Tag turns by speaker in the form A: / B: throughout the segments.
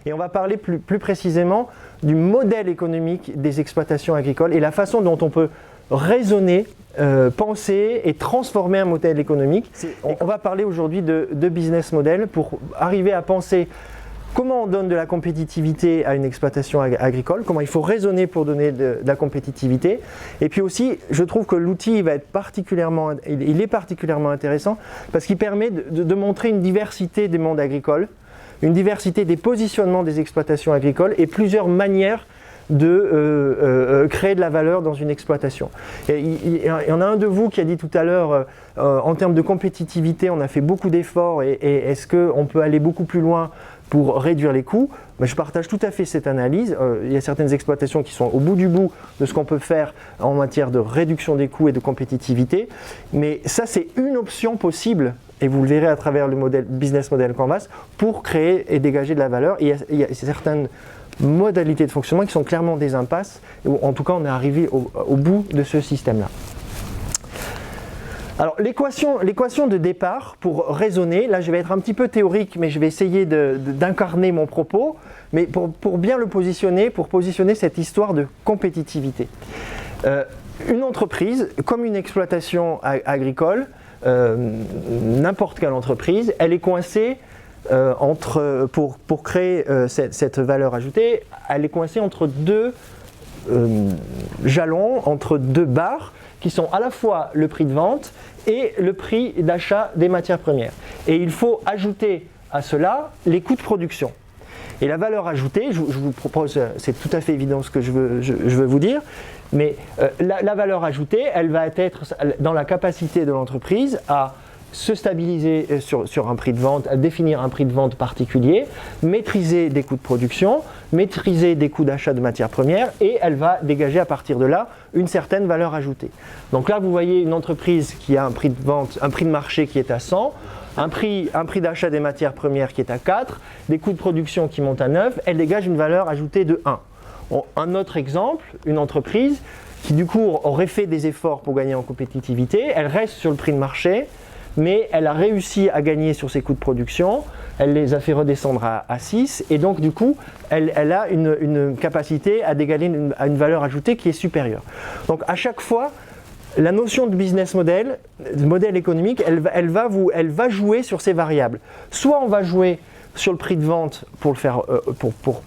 A: Et on va parler plus précisément du modèle économique des exploitations agricoles et la façon dont on peut raisonner, penser et transformer un modèle économique. On va parler aujourd'hui de business model pour arriver à penser comment on donne de la compétitivité à une exploitation agricole, comment il faut raisonner pour donner de la compétitivité. Et puis aussi, je trouve que l'outil il est particulièrement intéressant parce qu'il permet de montrer une diversité des mondes agricoles, une diversité des positionnements des exploitations agricoles et plusieurs manières de créer de la valeur dans une exploitation. Et il y en a un de vous qui a dit tout à l'heure, en termes de compétitivité, on a fait beaucoup d'efforts et est-ce qu'on peut aller beaucoup plus loin pour réduire les coûts? Je partage tout à fait cette analyse. Il y a certaines exploitations qui sont au bout du bout de ce qu'on peut faire en matière de réduction des coûts et de compétitivité. Mais ça, c'est une option possible, et vous le verrez à travers le business model Canvas, pour créer et dégager de la valeur. Et il y a certaines modalités de fonctionnement qui sont clairement des impasses. En tout cas, on est arrivé au bout de ce système-là. Alors l'équation de départ pour raisonner, là je vais être un petit peu théorique mais je vais essayer d'incarner mon propos, mais pour bien le positionner, pour positionner cette histoire de compétitivité. Une entreprise, comme une exploitation agricole, n'importe quelle entreprise, elle est coincée pour créer cette valeur ajoutée, elle est coincée entre deux jalons, entre deux barres, qui sont à la fois le prix de vente et le prix d'achat des matières premières. Et il faut ajouter à cela les coûts de production. Et la valeur ajoutée, je vous propose, c'est tout à fait évident ce que je veux vous dire, mais la valeur ajoutée, elle va être dans la capacité de l'entreprise à se stabiliser sur un prix de vente, à définir un prix de vente particulier, maîtriser des coûts de production, maîtriser des coûts d'achat de matières premières et elle va dégager à partir de là une certaine valeur ajoutée. Donc là vous voyez une entreprise qui a un prix de vente, un prix de marché qui est à 100, un prix d'achat des matières premières qui est à 4, des coûts de production qui montent à 9, elle dégage une valeur ajoutée de 1. Un autre exemple, une entreprise qui du coup aurait fait des efforts pour gagner en compétitivité, elle reste sur le prix de marché, mais elle a réussi à gagner sur ses coûts de production, elle les a fait redescendre à 6 et donc du coup elle a une capacité à dégager à une valeur ajoutée qui est supérieure. Donc à chaque fois, la notion de business model, de modèle économique, elle va jouer sur ces variables. Soit on va jouer sur le prix de vente pour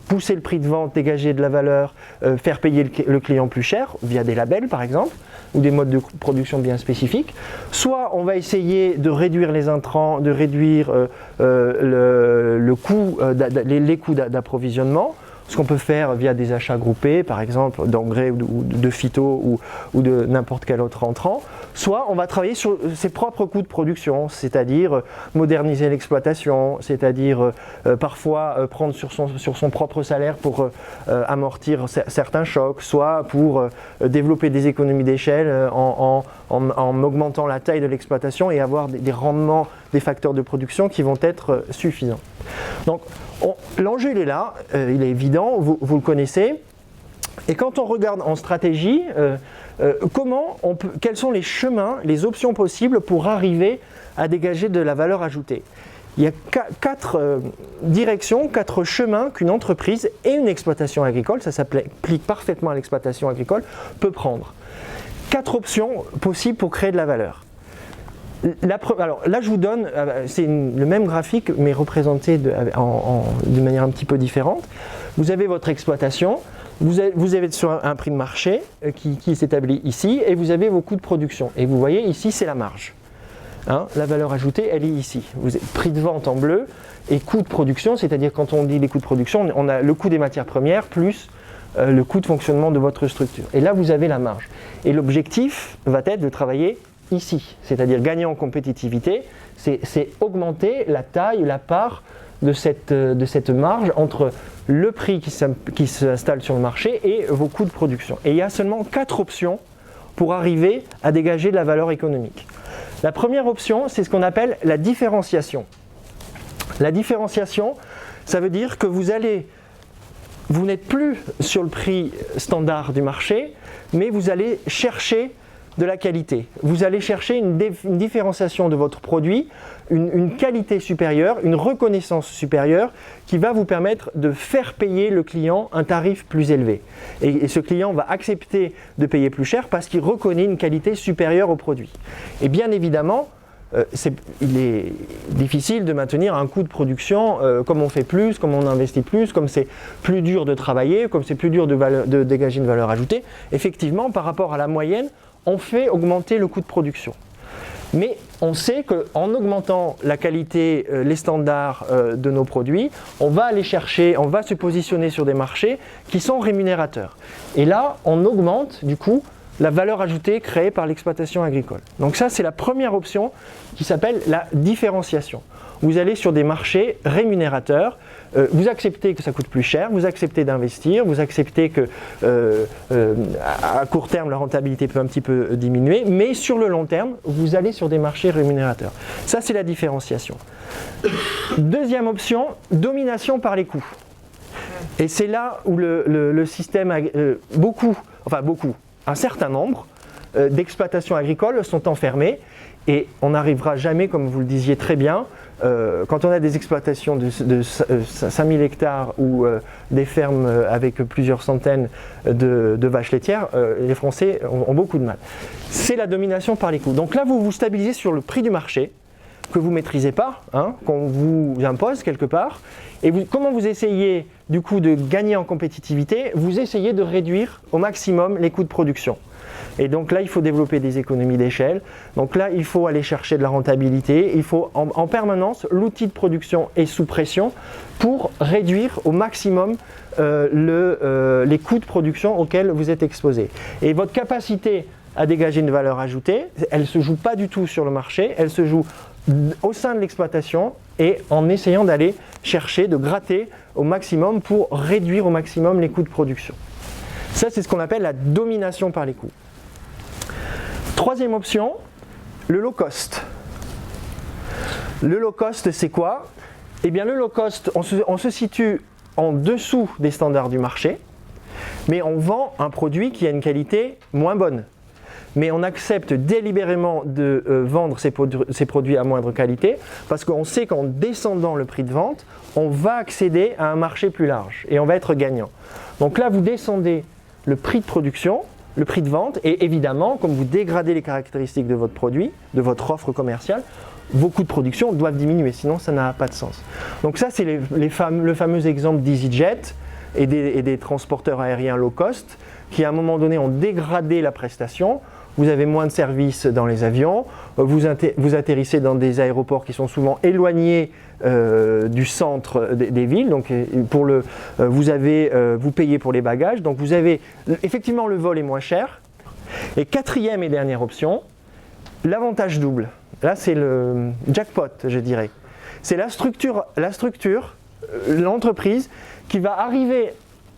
A: pousser le prix de vente, dégager de la valeur, faire payer le client plus cher via des labels par exemple, ou des modes de production bien spécifiques. Soit on va essayer de réduire les intrants, de réduire le coût, les coûts d'approvisionnement, ce qu'on peut faire via des achats groupés, par exemple d'engrais ou de phyto ou de n'importe quel autre entrant. Soit on va travailler sur ses propres coûts de production, c'est-à-dire moderniser l'exploitation, c'est-à-dire parfois prendre sur son propre salaire pour amortir certains chocs, soit pour développer des économies d'échelle en augmentant la taille de l'exploitation et avoir des rendements des facteurs de production qui vont être suffisants. Donc l'enjeu il est là, il est évident, vous le connaissez. Et quand on regarde en stratégie, quels sont les chemins, les options possibles pour arriver à dégager de la valeur ajoutée? Il y a 4 directions, 4 chemins qu'une entreprise et une exploitation agricole, ça s'applique parfaitement à l'exploitation agricole, peut prendre. 4 options possibles pour créer de la valeur. Alors là je vous donne, c'est le même graphique mais représenté de manière un petit peu différente. Vous avez votre exploitation, vous avez sur un prix de marché qui s'établit ici et vous avez vos coûts de production. Et vous voyez ici c'est la marge. La valeur ajoutée elle est ici. Vous avez prix de vente en bleu et coût de production, c'est-à-dire quand on dit les coûts de production, on a le coût des matières premières plus le coût de fonctionnement de votre structure. Et là vous avez la marge. Et l'objectif va être de travailler ici, c'est-à-dire gagner en compétitivité, c'est augmenter la taille, la part de cette marge entre le prix qui s'installe sur le marché et vos coûts de production. Et il y a seulement 4 options pour arriver à dégager de la valeur économique. La première option, c'est ce qu'on appelle la différenciation. La différenciation, ça veut dire que vous n'êtes plus sur le prix standard du marché, mais vous allez chercher de la qualité. Vous allez chercher une différenciation de votre produit, une qualité supérieure, une reconnaissance supérieure qui va vous permettre de faire payer le client un tarif plus élevé. Et ce client va accepter de payer plus cher parce qu'il reconnaît une qualité supérieure au produit. Et bien évidemment, il est difficile de maintenir un coût de production comme on fait plus, comme on investit plus, comme c'est plus dur de travailler, comme c'est plus dur de dégager une valeur ajoutée. Effectivement, par rapport à la moyenne, on fait augmenter le coût de production. Mais on sait qu'en augmentant la qualité, les standards de nos produits, on va aller chercher, on va se positionner sur des marchés qui sont rémunérateurs. Et là, on augmente du coup la valeur ajoutée créée par l'exploitation agricole. Donc ça, c'est la première option qui s'appelle la différenciation. Vous allez sur des marchés rémunérateurs, vous acceptez que ça coûte plus cher, vous acceptez d'investir, vous acceptez que à court terme la rentabilité peut un petit peu diminuer, mais sur le long terme, vous allez sur des marchés rémunérateurs. Ça, c'est la différenciation. Deuxième option, domination par les coûts. Et c'est là où le système, un certain nombre d'exploitations agricoles sont enfermées et on n'arrivera jamais, comme vous le disiez très bien, quand on a des exploitations de 5000 hectares ou des fermes avec plusieurs centaines de vaches laitières, les Français ont beaucoup de mal. C'est la domination par les coûts. Donc là, vous vous stabilisez sur le prix du marché que vous ne maîtrisez pas, qu'on vous impose quelque part. Et comment vous essayez du coup de gagner en compétitivité? Vous essayez de réduire au maximum les coûts de production. Et donc là, il faut développer des économies d'échelle. Donc là, il faut aller chercher de la rentabilité. Il faut en permanence, l'outil de production est sous pression pour réduire au maximum les coûts de production auxquels vous êtes exposé. Et votre capacité à dégager une valeur ajoutée, elle ne se joue pas du tout sur le marché, elle se joue au sein de l'exploitation et en essayant d'aller chercher, de gratter au maximum pour réduire au maximum les coûts de production. Ça, c'est ce qu'on appelle la domination par les coûts. Troisième option, le low cost. Le low cost, c'est quoi? Eh bien, le low cost, on se situe en dessous des standards du marché, mais on vend un produit qui a une qualité moins bonne. Mais on accepte délibérément de vendre ces produits à moindre qualité parce qu'on sait qu'en descendant le prix de vente, on va accéder à un marché plus large et on va être gagnant. Donc là, vous descendez le prix de production, le prix de vente et évidemment, comme vous dégradez les caractéristiques de votre produit, de votre offre commerciale, vos coûts de production doivent diminuer, sinon ça n'a pas de sens. Donc ça, c'est le fameux exemple d'EasyJet et des transporteurs aériens low cost qui à un moment donné ont dégradé la prestation. Vous avez moins de services dans les avions, vous atterrissez dans des aéroports qui sont souvent éloignés du centre des villes, donc vous payez pour les bagages, donc vous avez effectivement le vol est moins cher. Et quatrième et dernière option, l'avantage double. Là c'est le jackpot, je dirais. C'est la structure, l'entreprise qui va arriver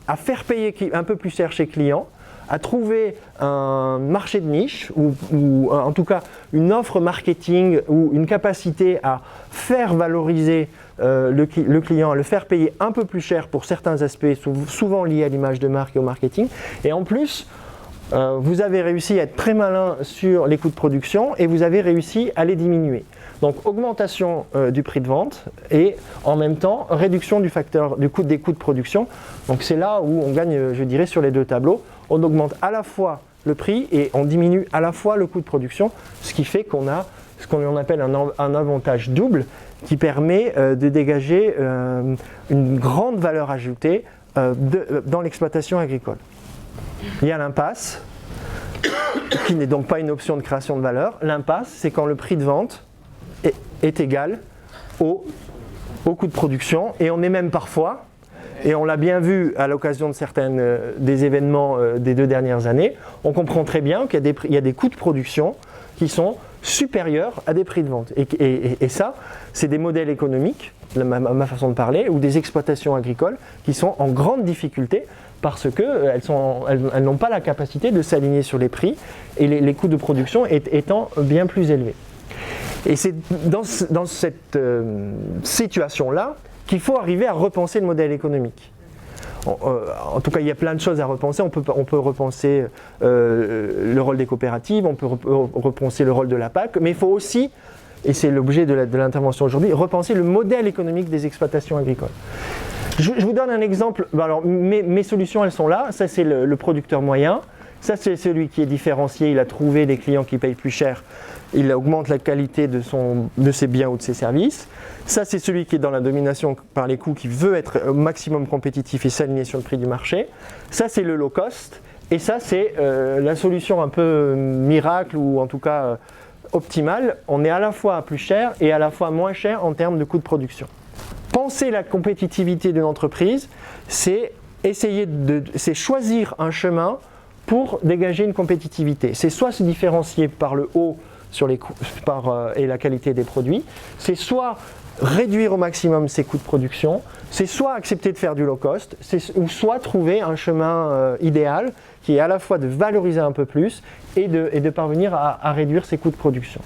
A: à faire payer un peu plus cher chez clients, à trouver un marché de niche ou en tout cas une offre marketing ou une capacité à faire valoriser le client, à le faire payer un peu plus cher pour certains aspects souvent liés à l'image de marque et au marketing. Et en plus, vous avez réussi à être très malin sur les coûts de production et vous avez réussi à les diminuer. Donc augmentation du prix de vente et en même temps réduction des coûts de production. Donc c'est là où on gagne, je dirais, sur les deux tableaux. On augmente à la fois le prix et on diminue à la fois le coût de production, ce qui fait qu'on a ce qu'on appelle un avantage double qui permet de dégager une grande valeur ajoutée dans l'exploitation agricole. Il y a l'impasse, qui n'est donc pas une option de création de valeur. L'impasse, c'est quand le prix de vente est égal au coût de production et on est même parfois, et on l'a bien vu à l'occasion de des événements des 2 dernières années, on comprend très bien qu'il y a des coûts de production qui sont supérieurs à des prix de vente. Et ça, c'est des modèles économiques, ma façon de parler, ou des exploitations agricoles qui sont en grande difficulté parce qu'elles n'ont pas la capacité de s'aligner sur les prix et les coûts de production étant bien plus élevés. Et c'est dans cette situation-là qu'il faut arriver à repenser le modèle économique. En tout cas, il y a plein de choses à repenser. On peut repenser le rôle des coopératives, on peut repenser le rôle de la PAC, mais il faut aussi, et c'est l'objet de l'intervention aujourd'hui, repenser le modèle économique des exploitations agricoles. Je vous donne un exemple. Alors, mes solutions, elles sont là. Ça, c'est le producteur moyen. Ça, c'est celui qui est différencié. Il a trouvé des clients qui payent plus cher. Il augmente la qualité de ses biens ou de ses services. Ça, c'est celui qui est dans la domination par les coûts, qui veut être au maximum compétitif et s'aligner sur le prix du marché. Ça, c'est le low cost. Et ça, c'est la solution un peu miracle ou en tout cas optimale. On est à la fois plus cher et à la fois moins cher en termes de coûts de production. Penser la compétitivité d'une entreprise, c'est choisir un chemin pour dégager une compétitivité. C'est soit se différencier par le haut sur les coûts, et la qualité des produits, c'est soit réduire au maximum ses coûts de production, c'est soit accepter de faire du low cost, ou soit trouver un chemin idéal qui est à la fois de valoriser un peu plus et de parvenir à réduire ses coûts de production.